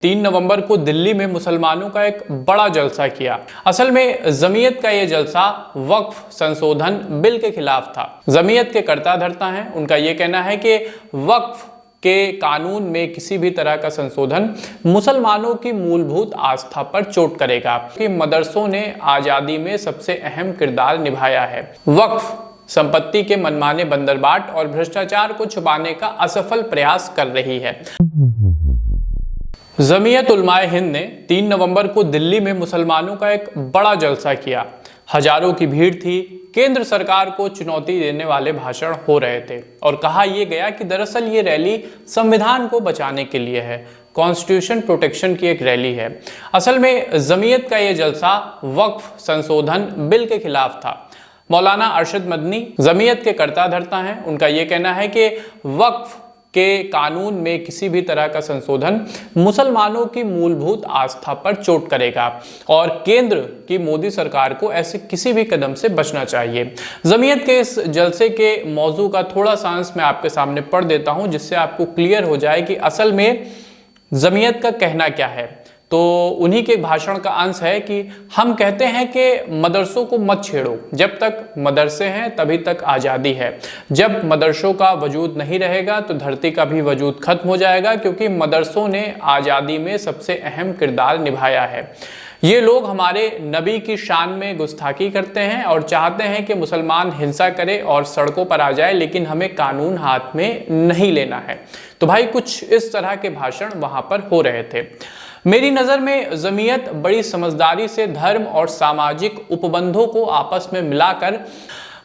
3 नवंबर को दिल्ली में मुसलमानों का एक बड़ा जलसा किया। असल में जमीयत का यह जलसा वक्फ संशोधन बिल के खिलाफ था। जमीयत के कर्ता धर्ता हैं, उनका यह कहना है कि वक्फ के कानून में किसी भी तरह का संशोधन मुसलमानों की मूलभूत आस्था पर चोट करेगा कि मदरसों ने आजादी में सबसे अहम किरदार निभाया है। वक्फ संपत्ति के मनमाने बंदरबाट और भ्रष्टाचार को छुपाने का असफल प्रयास कर रही है। जमीयत उलमाए हिंद ने 3 नवंबर को दिल्ली में मुसलमानों का एक बड़ा जलसा किया। हजारों की भीड़ थी। केंद्र सरकार को चुनौती देने वाले भाषण हो रहे थे और कहा यह गया कि दरअसल ये रैली संविधान को बचाने के लिए है, कॉन्स्टिट्यूशन प्रोटेक्शन की एक रैली है। असल में जमीयत का यह जलसा वक्फ संशोधन बिल के खिलाफ था। मौलाना अरशद मदनी जमीयत के कर्ता धर्ता हैं, उनका यह कहना है कि वक्फ के कानून में किसी भी तरह का संशोधन मुसलमानों की मूलभूत आस्था पर चोट करेगा और केंद्र की मोदी सरकार को ऐसे किसी भी कदम से बचना चाहिए। जमीयत के इस जलसे के मौजू का थोड़ा सा अंश मैं आपके सामने पढ़ देता हूं, जिससे आपको क्लियर हो जाए कि असल में जमीयत का कहना क्या है। तो उन्हीं के भाषण का अंश है कि हम कहते हैं कि मदरसों को मत छेड़ो, जब तक मदरसे हैं तभी तक आज़ादी है। जब मदरसों का वजूद नहीं रहेगा तो धरती का भी वजूद खत्म हो जाएगा, क्योंकि मदरसों ने आज़ादी में सबसे अहम किरदार निभाया है। ये लोग हमारे नबी की शान में गुस्ताखी करते हैं और चाहते हैं कि मुसलमान हिंसा करे और सड़कों पर आ जाए, लेकिन हमें कानून हाथ में नहीं लेना है। तो भाई कुछ इस तरह के भाषण वहां पर हो रहे थे। मेरी नज़र में जमीयत बड़ी समझदारी से धर्म और सामाजिक उपबंधों को आपस में मिलाकर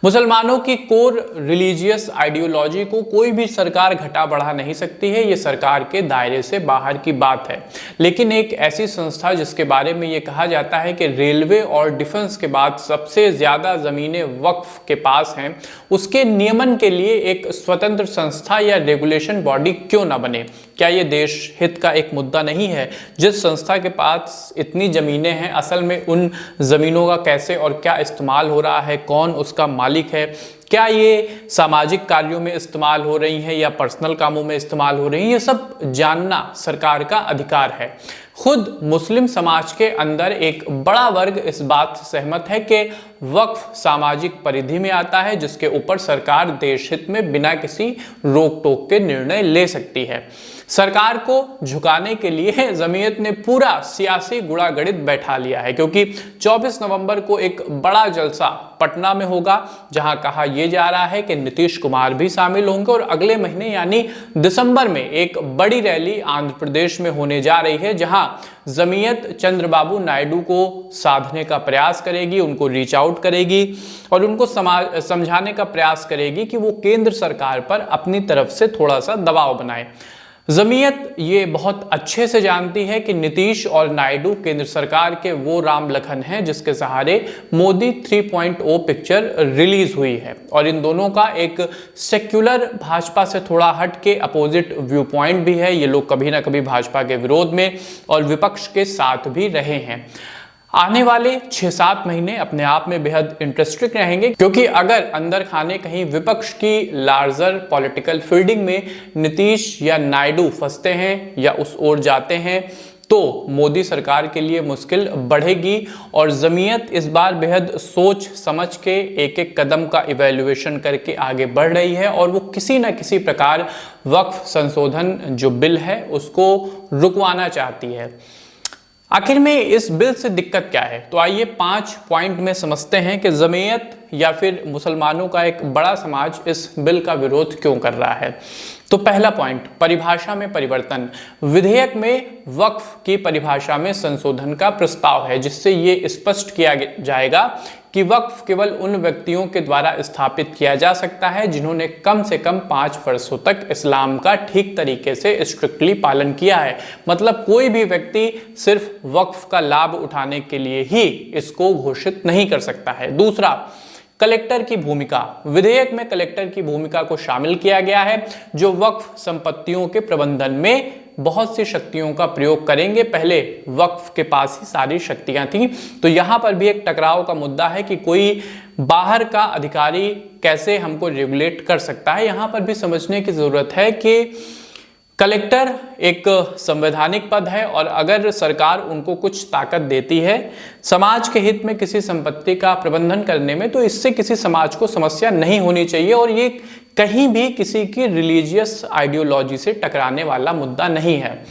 मुसलमानों की कोर रिलीजियस आइडियोलॉजी को कोई भी सरकार घटा बढ़ा नहीं सकती है। ये सरकार के दायरे से बाहर की बात है। लेकिन एक ऐसी संस्था जिसके बारे में ये कहा जाता है कि रेलवे और डिफेंस के बाद सबसे ज़्यादा ज़मीनें वक्फ के पास हैं, उसके नियमन के लिए एक स्वतंत्र संस्था या रेगुलेशन बॉडी क्यों ना बने? क्या ये देश हित का एक मुद्दा नहीं है? जिस संस्था के पास इतनी ज़मीनें हैं, असल में उन ज़मीनों का कैसे और क्या इस्तेमाल हो रहा है, कौन उसका मालिक है, क्या ये सामाजिक कार्यों में इस्तेमाल हो रही हैं या पर्सनल कामों में इस्तेमाल हो रही हैं, ये सब जानना सरकार का अधिकार है। खुद मुस्लिम समाज के अंदर एक बड़ा वर्ग इस बात से सहमत है कि वक्फ सामाजिक परिधि में आता है, जिसके ऊपर सरकार देश हित में बिना किसी रोक टोक के निर्णय ले सकती है। सरकार को झुकाने के लिए जमीयत ने पूरा सियासी गुड़ागड़ित बैठा लिया है, क्योंकि 24 नवंबर को एक बड़ा जलसा पटना में होगा, जहां कहा यह जा रहा है कि नीतीश कुमार भी शामिल होंगे और अगले महीने यानी दिसंबर में एक बड़ी रैली आंध्र प्रदेश में होने जा रही है, जहां जमीयत चंद्रबाबू नायडू को साधने का प्रयास करेगी, उनको रीच आउट करेगी और उनको समझाने का प्रयास करेगी कि वो केंद्र सरकार पर अपनी तरफ से थोड़ा सा दबाव बनाए। जमीयत ये बहुत अच्छे से जानती है कि नीतीश और नायडू केंद्र सरकार के वो राम लखन हैं जिसके सहारे मोदी 3.0 पिक्चर रिलीज हुई है, और इन दोनों का एक सेक्युलर भाजपा से थोड़ा हट के अपोजिट व्यू पॉइंट भी है। ये लोग कभी ना कभी भाजपा के विरोध में और विपक्ष के साथ भी रहे हैं। आने वाले 6-7 महीने अपने आप में बेहद इंटरेस्टिंग रहेंगे, क्योंकि अगर अंदर खाने कहीं विपक्ष की लार्जर पॉलिटिकल फील्डिंग में नीतीश या नायडू फंसते हैं या उस ओर जाते हैं तो मोदी सरकार के लिए मुश्किल बढ़ेगी। और जमीयत इस बार बेहद सोच समझ के एक एक कदम का इवैल्यूएशन करके आगे बढ़ रही है और वो किसी न किसी प्रकार वक्फ संशोधन जो बिल है उसको रुकवाना चाहती है। आखिर में इस बिल से दिक्कत क्या है? तो आइए 5 पॉइंट में समझते हैं कि जमीयत या फिर मुसलमानों का एक बड़ा समाज इस बिल का विरोध क्यों कर रहा है। तो पहला पॉइंट, परिभाषा में परिवर्तन। विधेयक में वक्फ की परिभाषा में संशोधन का प्रस्ताव है, जिससे ये स्पष्ट किया जाएगा कि वक्फ केवल उन व्यक्तियों के द्वारा स्थापित किया जा सकता है जिन्होंने कम से कम 5 वर्षों तक इस्लाम का ठीक तरीके से स्ट्रिक्टली पालन किया है। मतलब कोई भी व्यक्ति सिर्फ वक्फ का लाभ उठाने के लिए ही इसको घोषित नहीं कर सकता है। दूसरा, कलेक्टर की भूमिका। विधेयक में कलेक्टर की भूमिका को शामिल किया गया है, जो वक्फ संपत्तियों के प्रबंधन में बहुत सी शक्तियों का प्रयोग करेंगे। पहले वक्फ के पास ही सारी शक्तियां थी, तो यहां पर भी एक टकराव का मुद्दा है कि कोई बाहर का अधिकारी कैसे हमको रेगुलेट कर सकता है। यहां पर भी समझने की जरूरत है कि कलेक्टर एक संवैधानिक पद है और अगर सरकार उनको कुछ ताकत देती है समाज के हित में किसी संपत्ति का प्रबंधन करने में, तो इससे किसी समाज को समस्या नहीं होनी चाहिए और ये कहीं भी किसी की रिलीजियस आइडियोलॉजी से टकराने वाला मुद्दा नहीं है।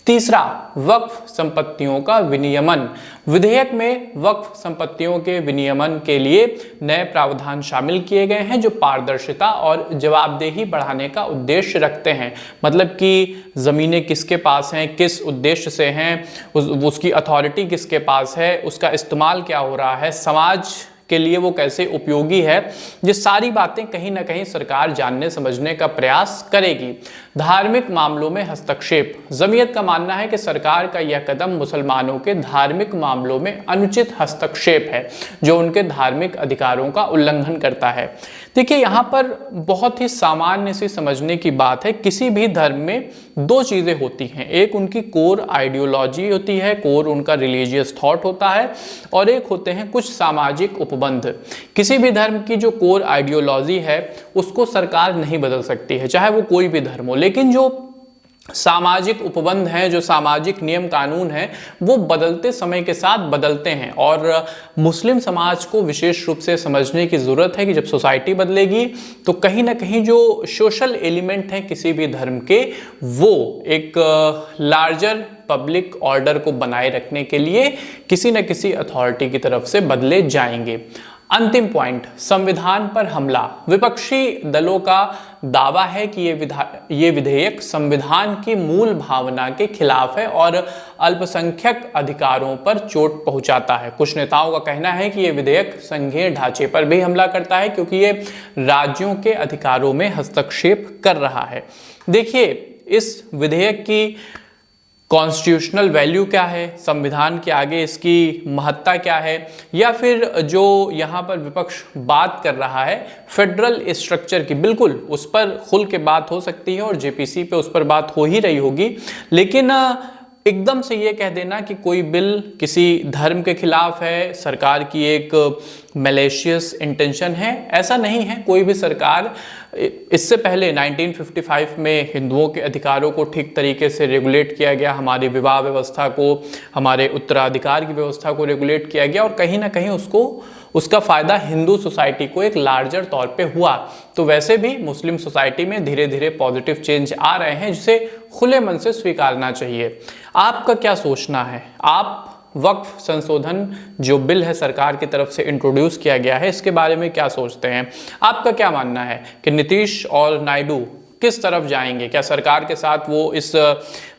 तीसरा, वक्फ संपत्तियों का विनियमन। विधेयक में वक्फ संपत्तियों के विनियमन के लिए नए प्रावधान शामिल किए गए हैं जो पारदर्शिता और जवाबदेही बढ़ाने का उद्देश्य रखते हैं। मतलब कि ज़मीनें किसके पास हैं, किस उद्देश्य से हैं, उसकी अथॉरिटी किसके पास है, उसका इस्तेमाल क्या हो रहा है, समाज के लिए वो कैसे उपयोगी है, ये सारी बातें कहीं ना कहीं सरकार जानने समझने का प्रयास करेगी। धार्मिक मामलों में हस्तक्षेप। जमीयत का मानना है कि सरकार का यह कदम मुसलमानों के धार्मिक मामलों में अनुचित हस्तक्षेप है जो उनके धार्मिक अधिकारों का उल्लंघन करता है। देखिए, यहाँ पर बहुत ही सामान्य सी समझने की बात है। किसी भी धर्म में दो चीज़ें होती हैं, एक उनकी कोर आइडियोलॉजी होती है, कोर उनका रिलीजियस थॉट होता है, और एक होते हैं कुछ सामाजिक उपबंध। किसी भी धर्म की जो कोर आइडियोलॉजी है उसको सरकार नहीं बदल सकती है, चाहे वो कोई भी धर्म हो, लेकिन जो सामाजिक उपबंध हैं, जो सामाजिक नियम कानून हैं, वो बदलते समय के साथ बदलते हैं। और मुस्लिम समाज को विशेष रूप से समझने की ज़रूरत है कि जब सोसाइटी बदलेगी तो कहीं ना कहीं जो सोशल एलिमेंट हैं किसी भी धर्म के, वो एक लार्जर पब्लिक ऑर्डर को बनाए रखने के लिए किसी न किसी अथॉरिटी की तरफ से बदले जाएंगे। अंतिम पॉइंट, संविधान पर हमला। विपक्षी दलों का दावा है कि ये विधेयक संविधान की मूल भावना के खिलाफ है और अल्पसंख्यक अधिकारों पर चोट पहुंचाता है। कुछ नेताओं का कहना है कि ये विधेयक संघीय ढांचे पर भी हमला करता है क्योंकि ये राज्यों के अधिकारों में हस्तक्षेप कर रहा है। देखिए, इस विधेयक की कॉन्स्टिट्यूशनल वैल्यू क्या है, संविधान के आगे इसकी महत्ता क्या है, या फिर जो यहाँ पर विपक्ष बात कर रहा है फेडरल स्ट्रक्चर की, बिल्कुल उस पर खुल के बात हो सकती है और जेपीसी पे उस पर बात हो ही रही होगी, लेकिन एकदम से ये कह देना कि कोई बिल किसी धर्म के खिलाफ है, सरकार की एक मैलिशियस इंटेंशन है, ऐसा नहीं है। कोई भी सरकार, इससे पहले 1955 में हिंदुओं के अधिकारों को ठीक तरीके से रेगुलेट किया गया, हमारी विवाह व्यवस्था को, हमारे उत्तराधिकार की व्यवस्था को रेगुलेट किया गया और कहीं ना कहीं उसका फ़ायदा हिंदू सोसाइटी को एक लार्जर तौर पे हुआ। तो वैसे भी मुस्लिम सोसाइटी में धीरे धीरे पॉजिटिव चेंज आ रहे हैं जिसे खुले मन से स्वीकारना चाहिए। आपका क्या सोचना है? आप वक्फ संशोधन जो बिल है सरकार की तरफ से इंट्रोड्यूस किया गया है, इसके बारे में क्या सोचते हैं? आपका क्या मानना है कि नीतीश और नायडू किस तरफ जाएंगे? क्या सरकार के साथ वो इस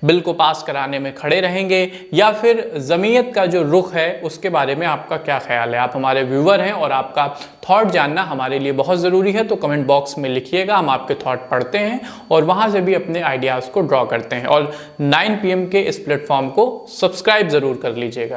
बिल को पास कराने में खड़े रहेंगे या फिर जमीयत का जो रुख है उसके बारे में आपका क्या ख्याल है? आप हमारे व्यूअर हैं और आपका थॉट जानना हमारे लिए बहुत ज़रूरी है, तो कमेंट बॉक्स में लिखिएगा, हम आपके थॉट पढ़ते हैं और वहाँ से भी अपने आइडियाज़ को ड्रॉ करते हैं। और 9 PM के इस प्लेटफॉर्म को सब्सक्राइब ज़रूर कर लीजिएगा।